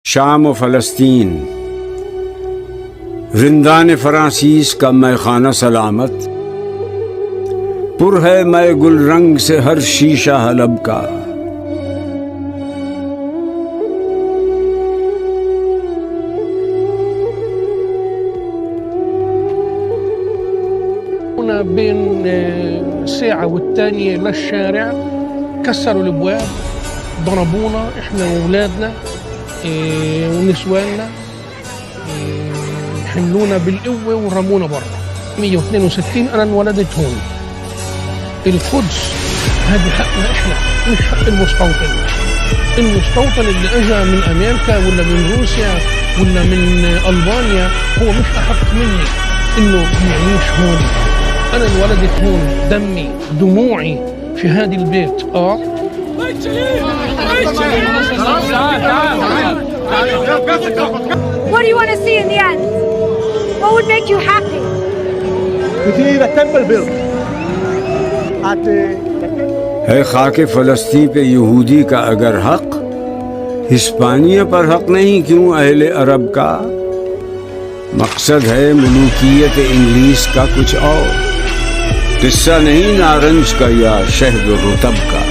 शाम व फ़लस्तीन, रिंदान फ़रांसीस का मैखाना सलामत, पुर है मैं गुल रंग से हर शीशा हलब का। بين ساعة والتانية للشارع، كسروا الابواب، ضربونا احنا واولادنا ونسواننا، حملونا بالقوة ورمونا برا. 162 انا انولدت هون. القدس هذه حقنا احنا، مش حق المستوطن. المستوطن اللي اجى من امريكا ولا من روسيا ولا من البانيا هو مش احق مني انه يعيش هون. أنا انولدت هون، دمي دموعي في هذا البيت. What do you want to see in the end? What would make you happy? To see the temple built at है खाके फ़लस्तीन पे यहूदी का अगर हक, हिस्पानिया पर हक नहीं क्यों अहले अरब का? मकसद है मलूकियत इंग्लिस का कुछ और, किस्सा नहीं नारंज का या शहद रुतब का।